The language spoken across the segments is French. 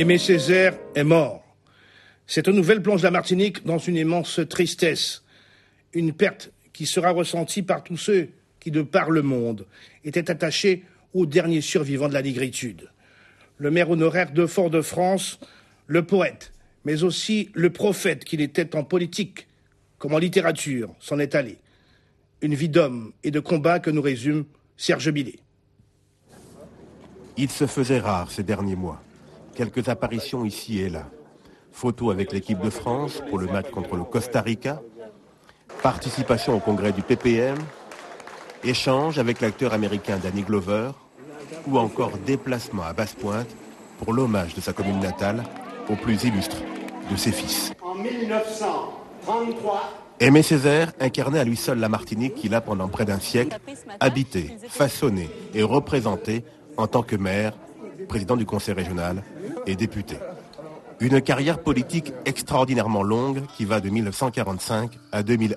Aimé Césaire est mort. Cette nouvelle plonge la Martinique dans une immense tristesse. Une perte qui sera ressentie par tous ceux qui, de par le monde, étaient attachés aux derniers survivants de la négritude. Le maire honoraire de Fort-de-France, le poète, mais aussi le prophète qu'il était en politique, comme en littérature, s'en est allé. Une vie d'homme et de combat que nous résume Serge Billet. Il se faisait rare ces derniers mois. Quelques apparitions ici et là. Photos avec l'équipe de France pour le match contre le Costa Rica. Participation au congrès du PPM. Échange avec l'acteur américain Danny Glover. Ou encore déplacement à Basse-Pointe pour l'hommage de sa commune natale au plus illustre de ses fils. En 1933, Aimé Césaire incarnait à lui seul la Martinique qu'il a pendant près d'un siècle habité, façonné et représenté en tant que maire, président du conseil régional et député. Une carrière politique extraordinairement longue qui va de 1945 à 2001.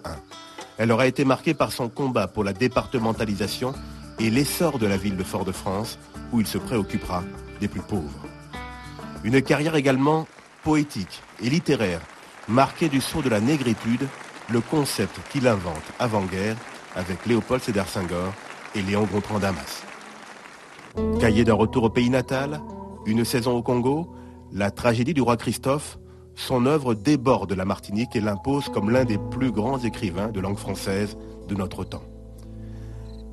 Elle aura été marquée par son combat pour la départementalisation et l'essor de la ville de Fort-de-France, où il se préoccupera des plus pauvres. Une carrière également poétique et littéraire, marquée du sceau de la négritude, le concept qu'il invente avant-guerre avec Léopold Sédar Senghor et Léon Gontran Damas. Cahier d'un retour au pays natal, une saison au Congo, la tragédie du roi Christophe, son œuvre déborde la Martinique et l'impose comme l'un des plus grands écrivains de langue française de notre temps.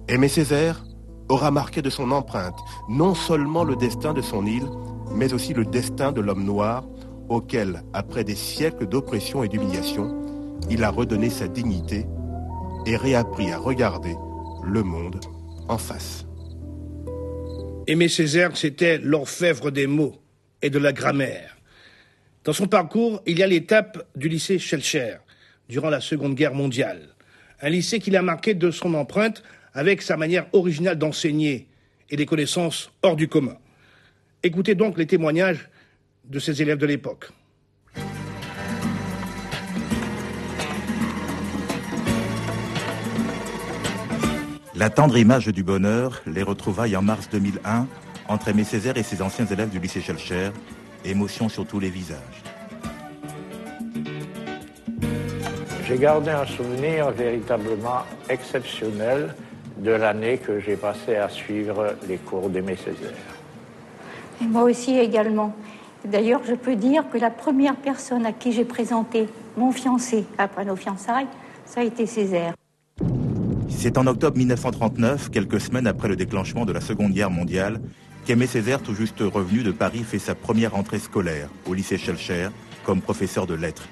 Aimé Césaire aura marqué de son empreinte non seulement le destin de son île, mais aussi le destin de l'homme noir, auquel, après des siècles d'oppression et d'humiliation, il a redonné sa dignité et réappris à regarder le monde en face. Aimé Césaire, c'était l'orfèvre des mots et de la grammaire. Dans son parcours, il y a l'étape du lycée Schellcher, durant la Seconde Guerre mondiale. Un lycée qu'il a marqué de son empreinte avec sa manière originale d'enseigner et des connaissances hors du commun. Écoutez donc les témoignages de ses élèves de l'époque. La tendre image du bonheur, les retrouvailles en mars 2001 entre Aimé Césaire et ses anciens élèves du lycée Schellcher, émotion sur tous les visages. J'ai gardé un souvenir véritablement exceptionnel de l'année que j'ai passée à suivre les cours d'Aimé Césaire. Et moi aussi également. D'ailleurs, je peux dire que la première personne à qui j'ai présenté mon fiancé après nos fiançailles, ça a été Césaire. C'est en octobre 1939, quelques semaines après le déclenchement de la Seconde Guerre mondiale, qu'Aimé Césaire, tout juste revenu de Paris, fait sa première entrée scolaire au lycée Schellcher comme professeur de lettres.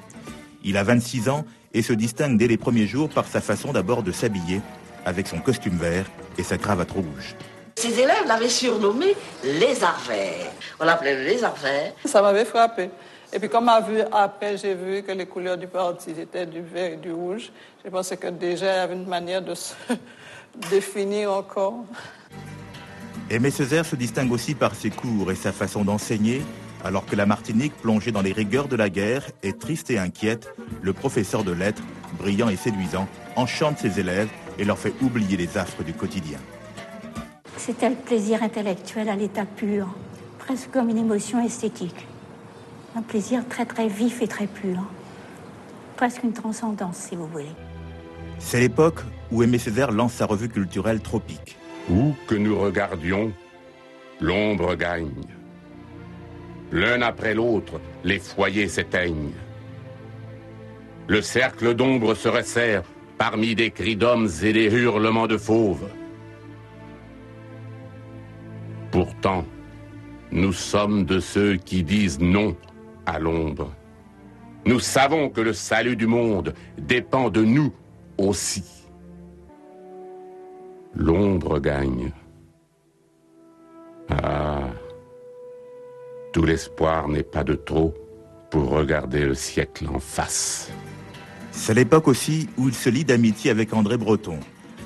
Il a 26 ans et se distingue dès les premiers jours par sa façon d'abord de s'habiller avec son costume vert et sa cravate rouge. Ses élèves l'avaient surnommé Lézard vert. On l'appelait le Lézard vert. Ça m'avait frappé. Et puis comme après j'ai vu que les couleurs du parti étaient du vert et du rouge, j'ai pensé que déjà il y avait une manière de se définir encore. Aimé Césaire se distingue aussi par ses cours et sa façon d'enseigner. Alors que la Martinique, plongée dans les rigueurs de la guerre, est triste et inquiète, le professeur de lettres, brillant et séduisant, enchante ses élèves et leur fait oublier les affres du quotidien. C'était le plaisir intellectuel à l'état pur, presque comme une émotion esthétique. Un plaisir très très vif et très pur. Presque une transcendance, si vous voulez. C'est l'époque où Aimé Césaire lance sa revue culturelle Tropique. Où que nous regardions, l'ombre gagne. L'un après l'autre, les foyers s'éteignent. Le cercle d'ombre se resserre parmi des cris d'hommes et des hurlements de fauves. Pourtant, nous sommes de ceux qui disent non à l'ombre. Nous savons que le salut du monde dépend de nous aussi. L'ombre gagne. Ah, tout l'espoir n'est pas de trop pour regarder le siècle en face. C'est l'époque aussi où il se lie d'amitié avec André Breton,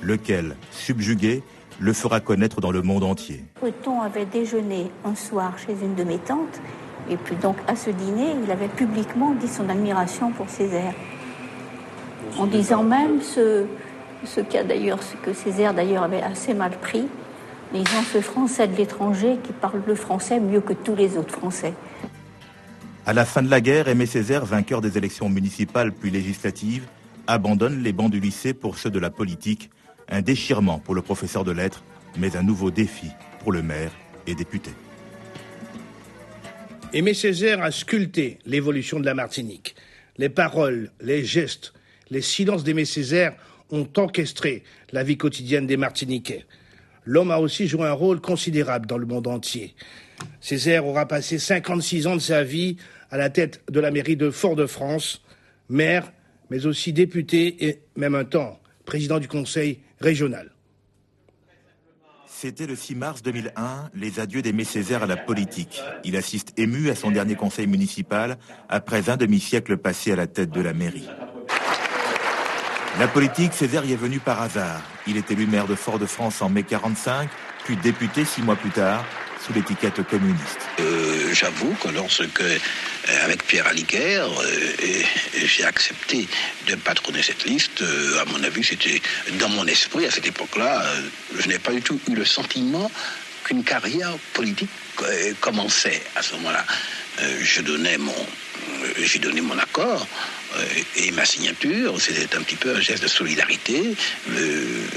lequel, subjugué, le fera connaître dans le monde entier. Breton avait déjeuné un soir chez une de mes tantes, et puis donc à ce dîner, il avait publiquement dit son admiration pour Césaire. En disant même ce que Césaire d'ailleurs avait assez mal pris, disant ce Français de l'étranger qui parle le français mieux que tous les autres Français. À la fin de la guerre, Aimé Césaire, vainqueur des élections municipales puis législatives, abandonne les bancs du lycée pour ceux de la politique. Un déchirement pour le professeur de lettres, mais un nouveau défi pour le maire et député. Aimé Césaire a sculpté l'évolution de la Martinique. Les paroles, les gestes, les silences d'Aimé Césaire ont orchestré la vie quotidienne des Martiniquais. L'homme a aussi joué un rôle considérable dans le monde entier. Césaire aura passé 56 ans de sa vie à la tête de la mairie de Fort-de-France, maire, mais aussi député et même un temps président du conseil régional. C'était le 6 mars 2001, les adieux d'Aimé Césaire à la politique. Il assiste ému à son dernier conseil municipal après un demi-siècle passé à la tête de la mairie. La politique, Césaire y est venu par hasard. Il est élu maire de Fort-de-France en mai 1945, puis député 6 mois plus tard, sous l'étiquette communiste. J'avoue que lorsque, avec Pierre Aliquer, j'ai accepté de patronner cette liste, à mon avis, c'était dans mon esprit, à cette époque-là, je n'ai pas du tout eu le sentiment qu'une carrière politique commençait à ce moment-là. J'ai donné mon accord et ma signature, c'était un petit peu un geste de solidarité.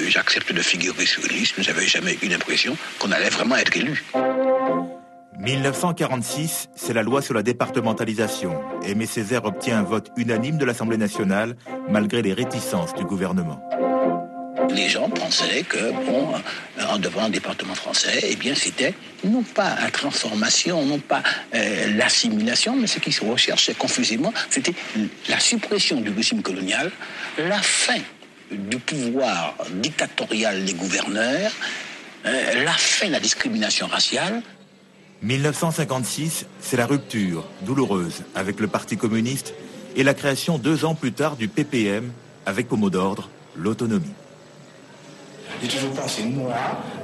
J'accepte de figurer sur une liste, mais je n'avais jamais eu l'impression qu'on allait vraiment être élu. 1946, c'est la loi sur la départementalisation. Aimé Césaire obtient un vote unanime de l'Assemblée nationale, malgré les réticences du gouvernement. Les gens pensaient que, en devenant un département français, eh bien, c'était non pas la transformation, non pas l'assimilation, mais ce qui se recherchait confusément, c'était la suppression du régime colonial, la fin du pouvoir dictatorial des gouverneurs, la fin de la discrimination raciale. 1956, c'est la rupture douloureuse avec le Parti communiste et la création 2 ans plus tard du PPM avec comme mot d'ordre l'autonomie. J'ai toujours pensé, moi,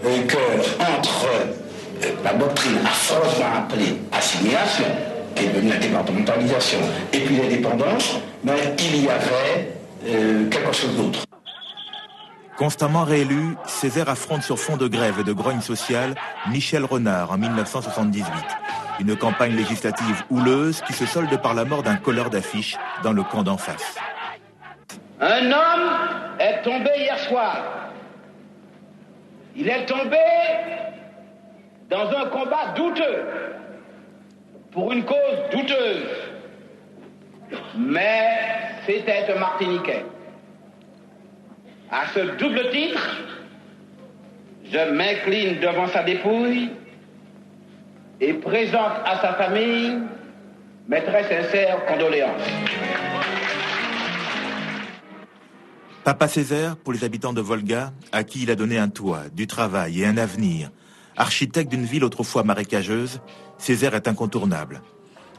qu'entre la doctrine affreusement appelée assimilation, qui est devenue la départementalisation, et puis l'indépendance, il y avait quelque chose d'autre. Constamment réélu, Césaire affronte sur fond de grève et de grogne sociale Michel Renard en 1978. Une campagne législative houleuse qui se solde par la mort d'un colleur d'affiches dans le camp d'en face. Un homme est tombé hier soir. Il est tombé dans un combat douteux, pour une cause douteuse. Mais c'était un Martiniquais. À ce double titre, je m'incline devant sa dépouille et présente à sa famille mes très sincères condoléances. Papa Césaire, pour les habitants de Volga, à qui il a donné un toit, du travail et un avenir. Architecte d'une ville autrefois marécageuse, Césaire est incontournable.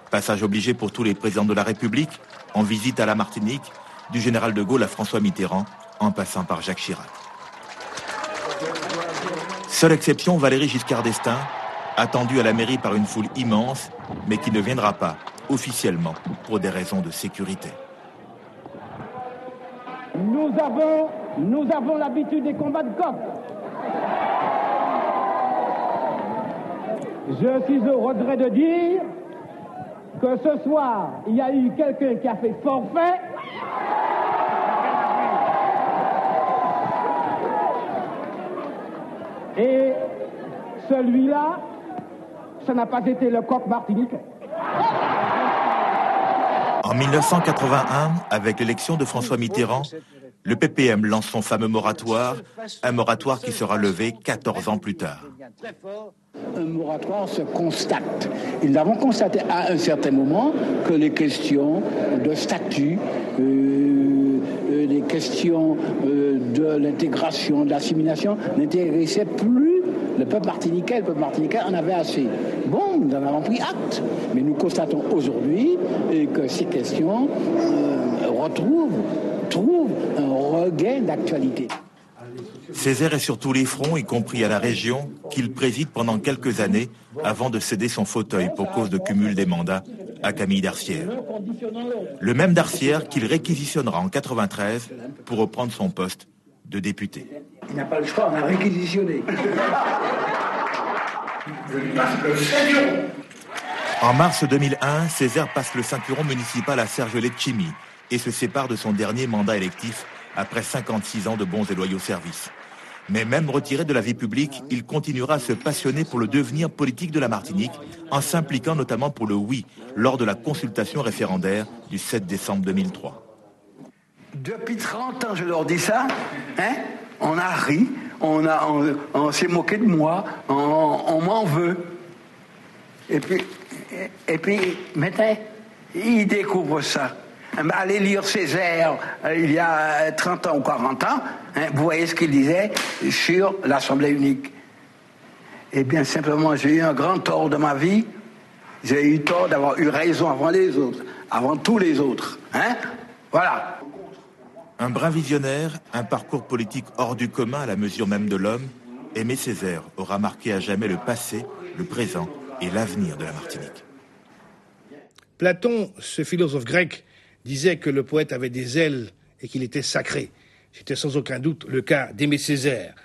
Passage obligé pour tous les présidents de la République, en visite à la Martinique, du général de Gaulle à François Mitterrand, en passant par Jacques Chirac. Seule exception, Valéry Giscard d'Estaing, attendu à la mairie par une foule immense, mais qui ne viendra pas, officiellement, pour des raisons de sécurité. Nous avons l'habitude des combats de coq. Je suis au regret de dire que ce soir, il y a eu quelqu'un qui a fait forfait. Et celui-là, ça n'a pas été le coq martiniquais. En 1981, avec l'élection de François Mitterrand, le PPM lance son fameux moratoire, un moratoire qui sera levé 14 ans plus tard. Un moratoire se constate. Et nous avons constaté à un certain moment que les questions de statut, les questions de l'intégration, de l'assimilation n'intéressaient plus le peuple martiniquais. Le peuple martiniquais en avait assez. Bon, nous en avons pris acte. Mais nous constatons aujourd'hui que ces questions trouvent un regain d'actualité. Césaire est sur tous les fronts, y compris à la région, qu'il préside pendant quelques années avant de céder son fauteuil pour cause de cumul des mandats à Camille Darcière. Le même Darcière qu'il réquisitionnera en 1993 pour reprendre son poste de député. Il n'a pas le choix, on a réquisitionné. En mars 2001, Césaire passe le ceinturon municipal à Serge Letchimy et se sépare de son dernier mandat électif après 56 ans de bons et loyaux services. Mais même retiré de la vie publique, il continuera à se passionner pour le devenir politique de la Martinique, en s'impliquant notamment pour le oui lors de la consultation référendaire du 7 décembre 2003. Depuis 30 ans, je leur dis ça, hein? On a ri, on s'est moqué de moi, on m'en veut. Et puis maintenant, ils découvrent ça. Allez lire Césaire, il y a 30 ans ou 40 ans, hein, vous voyez ce qu'il disait sur l'Assemblée unique. Eh bien, simplement, j'ai eu un grand tort de ma vie. J'ai eu tort d'avoir eu raison avant les autres, avant tous les autres. Hein? Voilà. Un brin visionnaire, un parcours politique hors du commun à la mesure même de l'homme, Aimé Césaire aura marqué à jamais le passé, le présent et l'avenir de la Martinique. Platon, ce philosophe grec, disait que le poète avait des ailes et qu'il était sacré. C'était sans aucun doute le cas d'Aimé Césaire,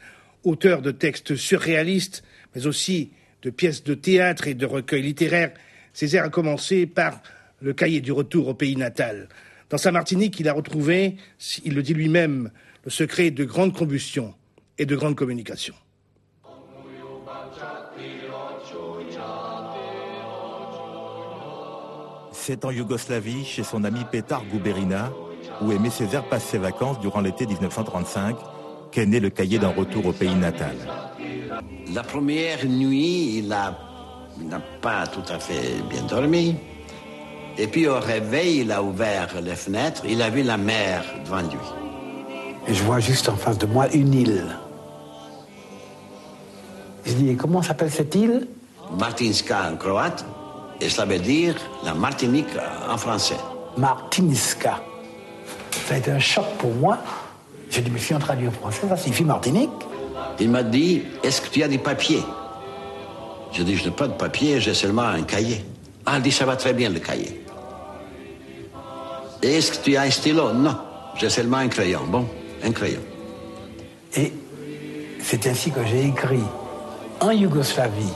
auteur de textes surréalistes, mais aussi de pièces de théâtre et de recueils littéraires. Césaire a commencé par le cahier du retour au pays natal. Dans sa Martinique, il a retrouvé, il le dit lui-même, le secret de grandes combustions et de grandes communications. C'est en Yougoslavie, chez son ami Petar Guberina, où Aimé Césaire passe ses vacances durant l'été 1935, qu'est né le cahier d'un retour au pays natal. La première nuit, il n'a pas tout à fait bien dormi. Et puis au réveil, il a ouvert les fenêtres, il a vu la mer devant lui. Et je vois juste en face de moi une île. Je dis, comment s'appelle cette île? Martinska en croate, et cela veut dire la Martinique en français. Martinska. Ça a été un choc pour moi. J'ai dit, mais si on traduit en français, ça signifie Martinique. Il m'a dit, est-ce que tu as des papiers? J'ai dit, je n'ai pas de papier, j'ai seulement un cahier. Ah, il dit, ça va très bien le cahier. Et est-ce que tu as un stylo? Non, j'ai seulement un crayon. Bon, un crayon. Et c'est ainsi que j'ai écrit en Yougoslavie,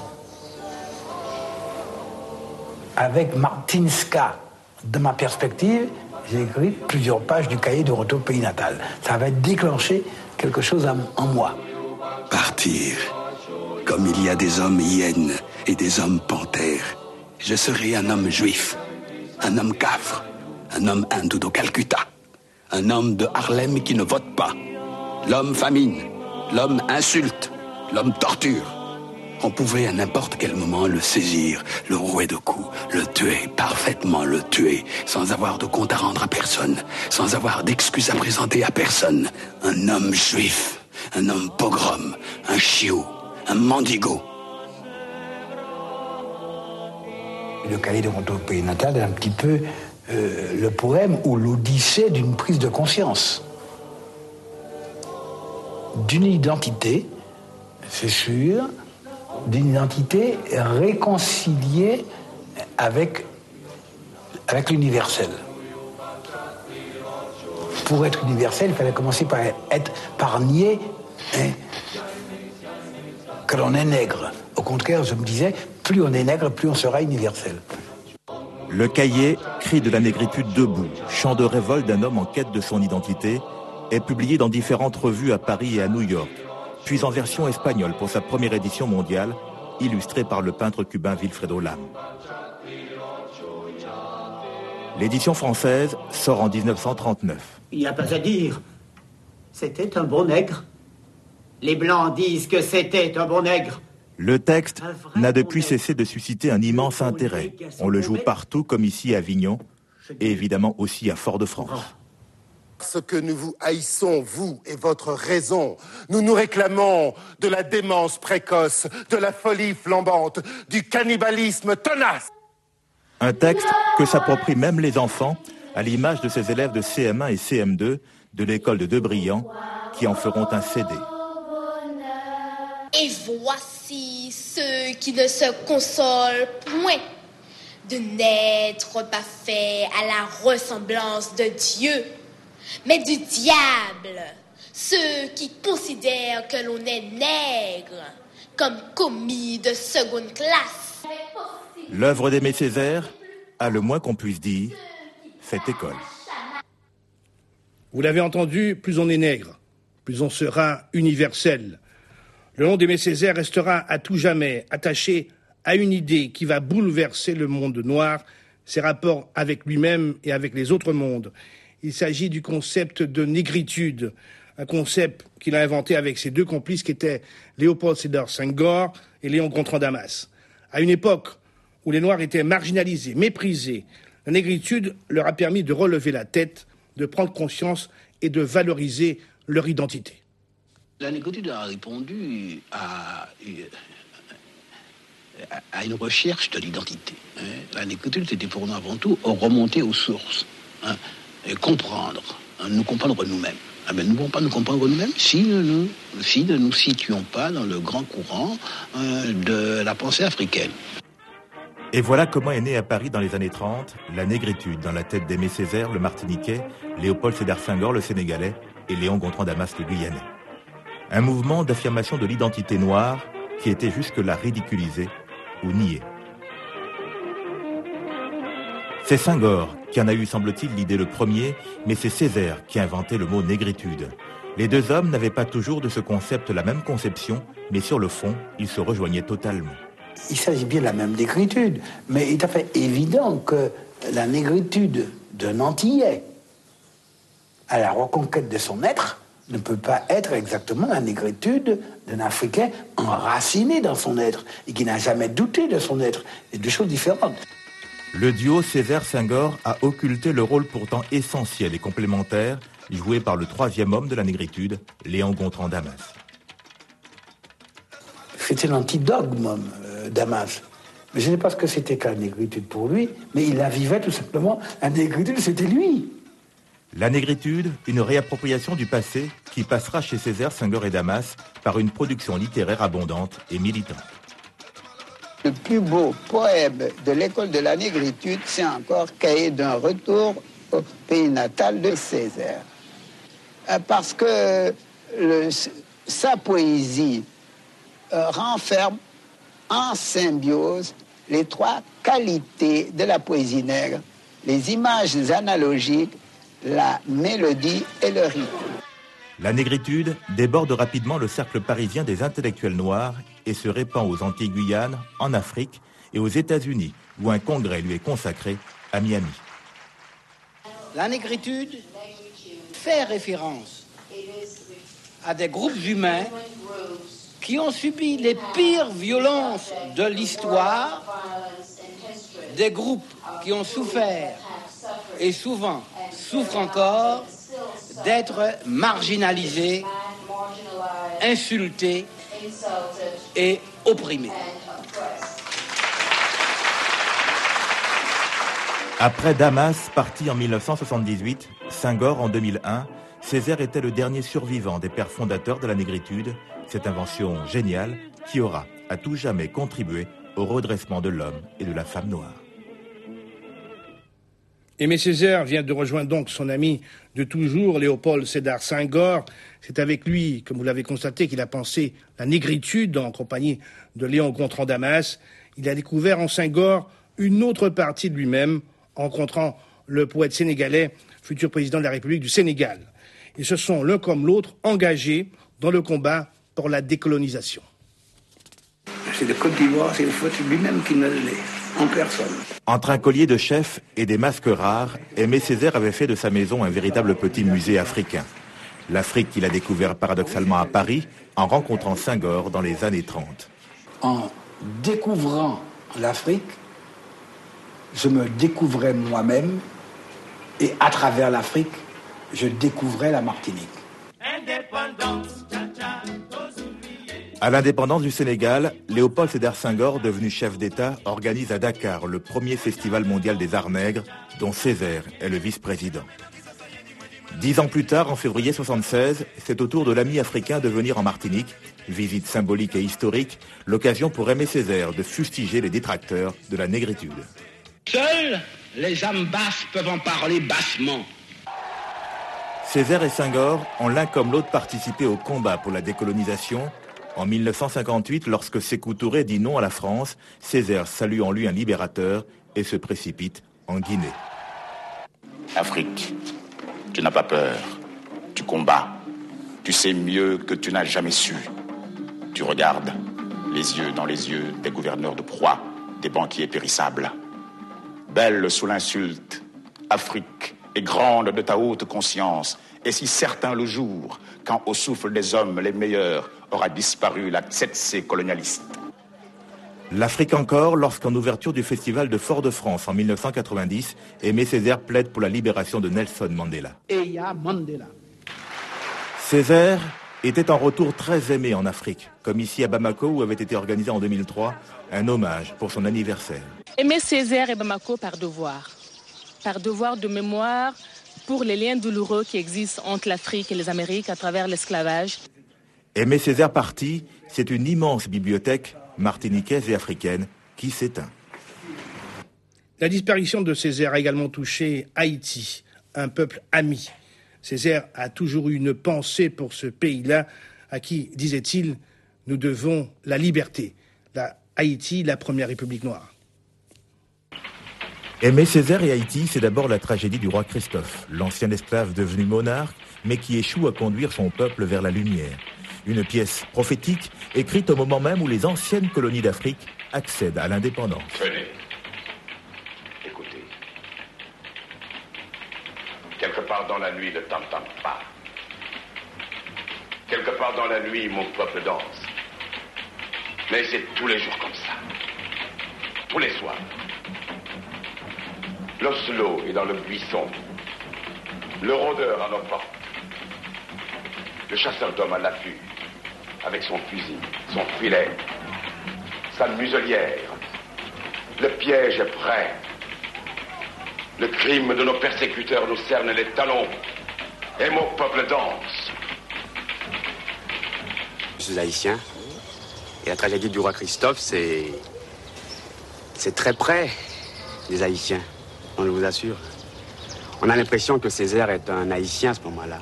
avec Martinska de ma perspective, j'ai écrit plusieurs pages du cahier de retour au pays natal. Ça va déclencher quelque chose en moi. Partir, comme il y a des hommes hyènes et des hommes panthères. Je serai un homme juif, un homme cafre, un homme hindou de Calcutta, un homme de Harlem qui ne vote pas, l'homme famine, l'homme insulte, l'homme torture. On pouvait à n'importe quel moment le saisir, le rouer de coups, le tuer, parfaitement le tuer, sans avoir de compte à rendre à personne, sans avoir d'excuses à présenter à personne. Un homme juif, un homme pogrom, un chiot, un mendigo. Le cahier de retour au pays natal est un petit peu le poème ou l'odyssée d'une prise de conscience. D'une identité, c'est sûr, d'une identité réconciliée avec l'universel. Pour être universel, il fallait commencer par nier que l'on est nègre. Au contraire, je me disais, plus on est nègre, plus on sera universel. Le cahier, cri de la négritude debout, chant de révolte d'un homme en quête de son identité, est publié dans différentes revues à Paris et à New York, puis en version espagnole pour sa première édition mondiale, illustrée par le peintre cubain Wilfredo Lam. L'édition française sort en 1939. Il n'y a pas à dire. C'était un bon nègre. Les Blancs disent que c'était un bon nègre. Le texte n'a depuis cessé de susciter un immense intérêt. On le joue partout, comme ici à Avignon, et évidemment aussi à Fort-de-France. Ce que nous vous haïssons, vous et votre raison. Nous nous réclamons de la démence précoce, de la folie flambante, du cannibalisme tenace. Un texte que s'approprient même les enfants, à l'image de ces élèves de CM1 et CM2 de l'école de Debriand, qui en feront un CD. Et voici ceux qui ne se consolent point de n'être pas faits à la ressemblance de Dieu, mais du diable, ceux qui considèrent que l'on est nègre comme commis de seconde classe. L'œuvre d'Aimé Césaire a, le moins qu'on puisse dire, fait école. Vous l'avez entendu, plus on est nègre, plus on sera universel. Le nom d'Aimé Césaire restera à tout jamais attaché à une idée qui va bouleverser le monde noir, ses rapports avec lui-même et avec les autres mondes. Il s'agit du concept de négritude, un concept qu'il a inventé avec ses deux complices qui étaient Léopold Sédar Senghor et Léon Gontran Damas. À une époque où les Noirs étaient marginalisés, méprisés, la négritude leur a permis de relever la tête, de prendre conscience et de valoriser leur identité. La négritude a répondu à une recherche de l'identité. La négritude, c'était pour nous avant tout remonter aux sources, et comprendre, nous comprendre nous-mêmes. Nous ne pouvons pas nous comprendre nous-mêmes si nous ne nous situons pas dans le grand courant de la pensée africaine. Et voilà comment est née à Paris dans les années 30 la négritude dans la tête d'Aimé Césaire, le Martiniquais, Léopold Sédar Senghor, le Sénégalais, et Léon Gontran Damas, le Guyanais. Un mouvement d'affirmation de l'identité noire qui était jusque-là ridiculisé ou nié. C'est Senghor qui en a eu, semble-t-il, l'idée le premier, mais c'est Césaire qui a inventé le mot négritude. Les deux hommes n'avaient pas toujours de ce concept la même conception, mais sur le fond, ils se rejoignaient totalement. Il s'agit bien de la même négritude, mais il est tout à fait évident que la négritude d'un Antillais à la reconquête de son être ne peut pas être exactement la négritude d'un Africain enraciné dans son être et qui n'a jamais douté de son être. C'est deux choses différentes. Le duo Césaire-Senghor a occulté le rôle pourtant essentiel et complémentaire joué par le troisième homme de la négritude, Léon Gontran Damas. C'était l'antidogme, Damas. Mais je ne sais pas ce que c'était que la négritude pour lui, mais il la vivait tout simplement. La négritude, c'était lui. La négritude, une réappropriation du passé qui passera chez Césaire, Senghor et Damas par une production littéraire abondante et militante. Le plus beau poème de l'école de la négritude, c'est encore Cahier d'un retour au pays natal de Césaire. Parce que sa poésie renferme en symbiose les trois qualités de la poésie nègre, les images analogiques, la mélodie et le rythme. La négritude déborde rapidement le cercle parisien des intellectuels noirs et se répand aux Antilles-Guyane, en Afrique et aux États-Unis, où un congrès lui est consacré à Miami. La négritude fait référence à des groupes humains qui ont subi les pires violences de l'histoire, des groupes qui ont souffert et souvent souffrent encore d'être marginalisés, insultés et opprimés. Après Damas, parti en 1978, Senghor en 2001, Césaire était le dernier survivant des pères fondateurs de la négritude, cette invention géniale qui aura à tout jamais contribué au redressement de l'homme et de la femme noire. Aimé Césaire vient de rejoindre donc son ami de toujours, Léopold Sédar Senghor. C'est avec lui, comme vous l'avez constaté, qu'il a pensé la négritude en compagnie de Léon Gontran Damas. Il a découvert en Senghor une autre partie de lui-même, en rencontrant le poète sénégalais, futur président de la République du Sénégal. Ils se sont l'un comme l'autre engagés dans le combat pour la décolonisation. C'est le Côte d'Ivoire, c'est le faute lui-même qui me l'est, en personne. Entre un collier de chef et des masques rares, Aimé Césaire avait fait de sa maison un véritable petit musée africain. L'Afrique qu'il a découvert paradoxalement à Paris en rencontrant Senghor dans les années 30. En découvrant l'Afrique, je me découvrais moi-même et à travers l'Afrique, je découvrais la Martinique. À l'indépendance du Sénégal, Léopold Sédar Senghor, devenu chef d'État, organise à Dakar le premier festival mondial des arts nègres, dont Césaire est le vice-président. 10 ans plus tard, en février 1976, c'est au tour de l'ami africain de venir en Martinique, visite symbolique et historique, l'occasion pour Aimé Césaire de fustiger les détracteurs de la négritude. Seules les âmes basses peuvent en parler bassement. Césaire et Senghor ont l'un comme l'autre participé au combat pour la décolonisation, En 1958, lorsque Sékou Touré dit non à la France, Césaire salue en lui un libérateur et se précipite en Guinée. Afrique, tu n'as pas peur, tu combats, tu sais mieux que tu n'as jamais su. Tu regardes, les yeux dans les yeux des gouverneurs de proie, des banquiers périssables. Belle sous l'insulte, Afrique est grande de ta haute conscience, et si certain le jour, quand au souffle des hommes les meilleurs aura disparu la tsetse colonialiste. L'Afrique encore, lorsqu'en ouverture du festival de Fort-de-France en 1990, Aimé Césaire plaide pour la libération de Nelson Mandela. Et il y a Mandela. Césaire était en retour très aimé en Afrique, comme ici à Bamako où avait été organisé en 2003 un hommage pour son anniversaire. Aimé Césaire et Bamako par devoir de mémoire pour les liens douloureux qui existent entre l'Afrique et les Amériques à travers l'esclavage. Aimé Césaire parti, c'est une immense bibliothèque martiniquaise et africaine qui s'éteint. La disparition de Césaire a également touché Haïti, un peuple ami. Césaire a toujours eu une pensée pour ce pays-là, à qui, disait-il, nous devons la liberté. Haïti, la première république noire. Aimé Césaire et Haïti, c'est d'abord la tragédie du roi Christophe, l'ancien esclave devenu monarque, mais qui échoue à conduire son peuple vers la lumière. Une pièce prophétique, écrite au moment même où les anciennes colonies d'Afrique accèdent à l'indépendance. Tenez, écoutez. Quelque part dans la nuit, ne t'entends pas. Quelque part dans la nuit, mon peuple danse. Mais c'est tous les jours comme ça. Tous les soirs. L'oslo est dans le buisson. Le rôdeur à nos portes. Le chasseur d'hommes à l'affût. Avec son fusil, son filet, sa muselière. Le piège est prêt. Le crime de nos persécuteurs nous cerne les talons. Et mon peuple danse. Je suis haïtien. Et la tragédie du roi Christophe, c'est très près des Haïtiens, on vous assure. On a l'impression que Césaire est un Haïtien à ce moment-là.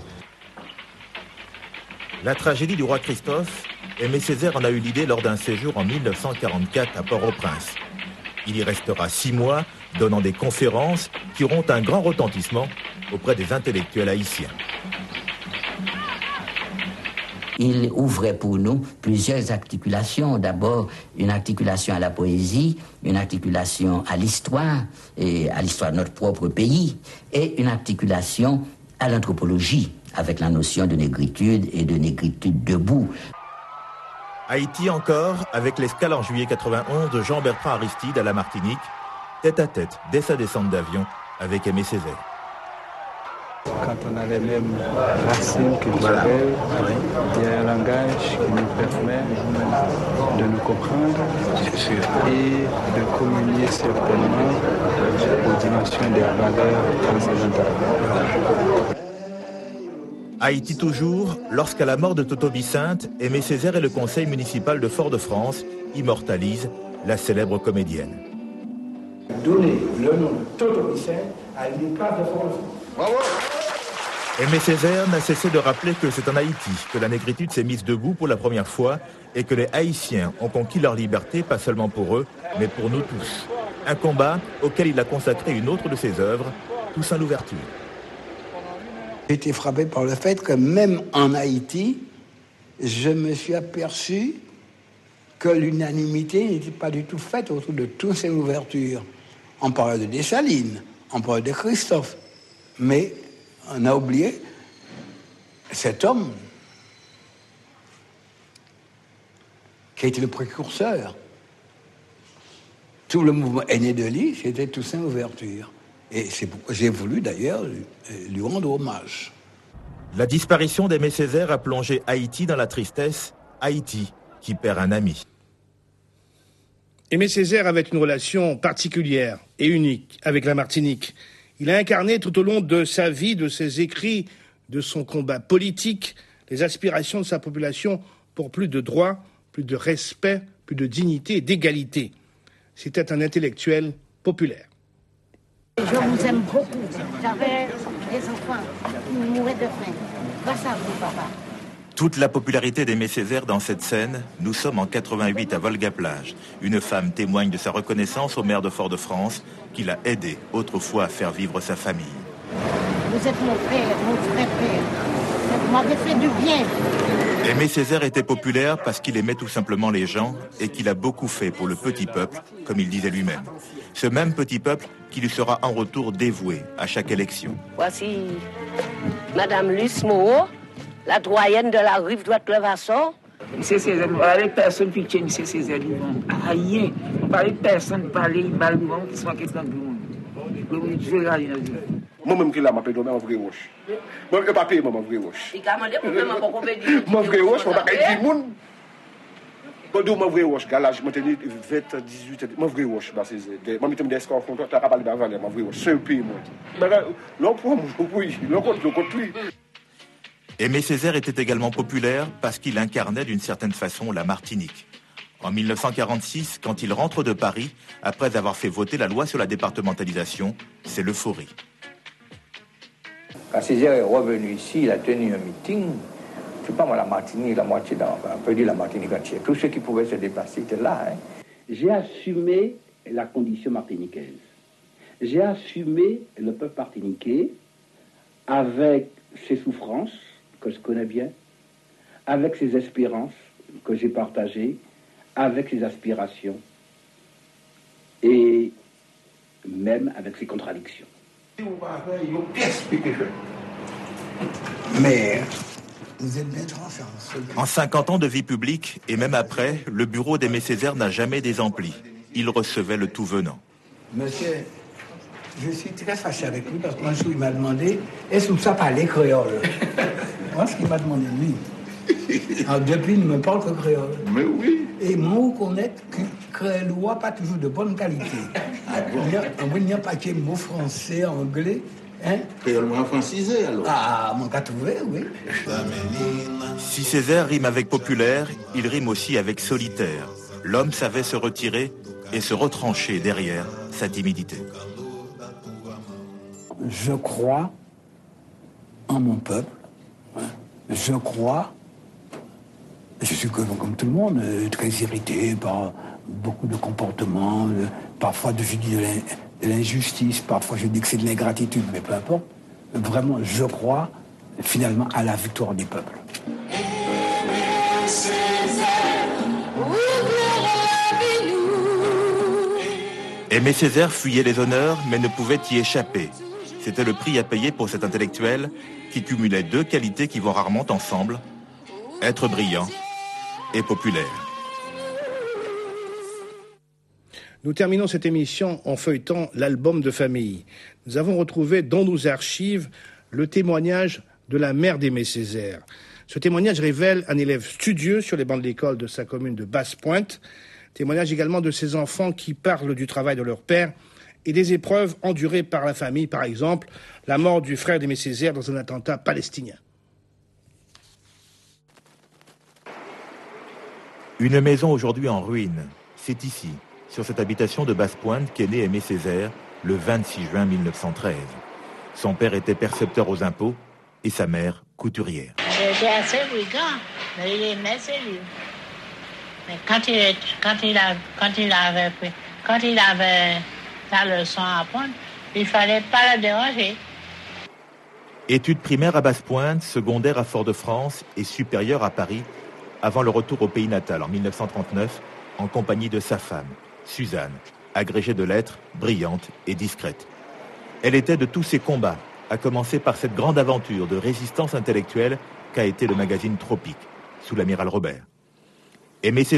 La tragédie du roi Christophe, Aimé Césaire en a eu l'idée lors d'un séjour en 1944 à Port-au-Prince. Il y restera 6 mois, donnant des conférences qui auront un grand retentissement auprès des intellectuels haïtiens. Il ouvrait pour nous plusieurs articulations. D'abord, une articulation à la poésie, une articulation à l'histoire, et à l'histoire de notre propre pays, et une articulation à l'anthropologie, avec la notion de négritude et de négritude debout. Haïti encore, avec l'escale en juillet 91 de Jean-Bertrand Aristide à la Martinique, tête à tête, dès sa descente d'avion, avec Aimé Césaire. Quand on a les mêmes racines que les élèves, il y a un langage qui nous permet de nous comprendre et de communier certainement aux dimensions des valeurs transcendantales. Haïti toujours, lorsqu'à la mort de Toto Bicinte, Aimé Césaire et le conseil municipal de Fort-de-France immortalisent la célèbre comédienne. Donner le nom de Toto Bicinte à une place de Fort-de-France. Bravo! Aimé Césaire n'a cessé de rappeler que c'est en Haïti que la négritude s'est mise debout pour la première fois et que les Haïtiens ont conquis leur liberté, pas seulement pour eux, mais pour nous tous. Un combat auquel il a consacré une autre de ses œuvres, Toussaint l'ouverture. J'ai été frappé par le fait que même en Haïti, je me suis aperçu que l'unanimité n'était pas du tout faite autour de Toussaint l'ouverture. On parlait de Dessalines, on parlait de Christophe, mais on a oublié cet homme qui a été le précurseur. Tout le mouvement est né de lui, c'était Toussaint l'ouverture. Et c'est pourquoi j'ai voulu d'ailleurs lui rendre hommage. La disparition d'Aimé Césaire a plongé Haïti dans la tristesse, Haïti qui perd un ami. Aimé Césaire avait une relation particulière et unique avec la Martinique. Il a incarné tout au long de sa vie, de ses écrits, de son combat politique, les aspirations de sa population pour plus de droits, plus de respect, plus de dignité et d'égalité. C'était un intellectuel populaire. Je vous aime beaucoup. J'avais des enfants qui mouraient de faim. Grâce à vous, papa. Toute la popularité d'Aimé Césaire dans cette scène, nous sommes en 88 à Volga-Plage. Une femme témoigne de sa reconnaissance au maire de Fort-de-France qui l'a aidé autrefois à faire vivre sa famille. Vous êtes mon père, mon vrai père. Vous m'avez fait du bien. Aimé Césaire était populaire parce qu'il aimait tout simplement les gens et qu'il a beaucoup fait pour le petit peuple, comme il disait lui-même. Ce même petit peuple qui lui sera en retour dévoué à chaque élection. Voici Madame Luce Moreau, la doyenne de la rive droite Levassor. Monsieur Césaire, vous parlez de personne qui tient Monsieur Césaire du monde. Rien. Vous parlez de personne, parler, il parle du monde, qui sont question du monde. Je vais regarder dans le jeu. Moi-même qui l'a m'appelle demain, je vais roche. Moi, je ne vais pas payer, je vais roche. Il m'a demandé pour que je vais roche, je ne vais pas payer le monde. Je vais roche, galage, je vais 20, 18, je vais roche. Je vais mettre des scores contre toi, tu vas pas parler de je vais roche. C'est un pays, moi. L'on prend, oui, l'on compte lui. Aimé Césaire était également populaire parce qu'il incarnait d'une certaine façon la Martinique. En 1946, quand il rentre de Paris, après avoir fait voter la loi sur la départementalisation, c'est l'euphorie. Quand Césaire est revenu ici, il a tenu un meeting. Je ne sais pas moi, la Martinique, la moitié, on peut dire la Martinique entière. Tous ceux qui pouvaient se déplacer étaient là. Hein. J'ai assumé la condition martiniquaise. J'ai assumé le peuple martiniquais avec ses souffrances, que je connais bien, avec ses espérances que j'ai partagées, avec ses aspirations et même avec ses contradictions. Mais vous êtes bien tranchant. En 50 ans de vie publique, et même après, le bureau d'Aimé Césaire n'a jamais désempli. Il recevait le tout venant. Monsieur, je suis très fâché avec lui parce que moi, il m'a demandé est-ce que ça parlait créole. Moi, ce qu'il m'a demandé, lui. Alors, depuis, il ne me parle que créole. Mais oui. Et moi, vous connaissez que créole pas toujours de bonne qualité. Il n'y a pas que mot français, anglais. Hein? Créole moins francisé, alors. Ah, mon cas trouvé, oui. Si Césaire rime avec populaire, il rime aussi avec solitaire. L'homme savait se retirer et se retrancher derrière sa timidité. Je crois en mon peuple. Je crois, je suis comme tout le monde, très irrité par beaucoup de comportements, parfois je dis de l'injustice, parfois je dis que c'est de l'ingratitude, mais peu importe. Vraiment, je crois finalement à la victoire des peuples. Aimé Césaire fuyait les honneurs, mais ne pouvait y échapper. C'était le prix à payer pour cet intellectuel qui cumulait deux qualités qui vont rarement ensemble, être brillant et populaire. Nous terminons cette émission en feuilletant l'album de famille. Nous avons retrouvé dans nos archives le témoignage de la mère d'Aimé Césaire. Ce témoignage révèle un élève studieux sur les bancs de l'école de sa commune de Basse-Pointe. Témoignage également de ses enfants qui parlent du travail de leur père et des épreuves endurées par la famille, par exemple la mort du frère d'Aimé Césaire dans un attentat palestinien. Une maison aujourd'hui en ruine. C'est ici, sur cette habitation de Basse-Pointe, qu'est né Aimé Césaire le 26 juin 1913. Son père était percepteur aux impôts et sa mère couturière. Il était assez brigand, mais il aimait ses livres. Mais quand il avait sa leçon à apprendre, il ne fallait pas la déranger. Études primaires à Basse-Pointe, secondaire à Fort-de-France et supérieure à Paris, avant le retour au pays natal en 1939, en compagnie de sa femme, Suzanne, agrégée de lettres, brillante et discrète. Elle était de tous ces combats, à commencer par cette grande aventure de résistance intellectuelle qu'a été le magazine Tropique, sous l'amiral Robert. Aimé Césaire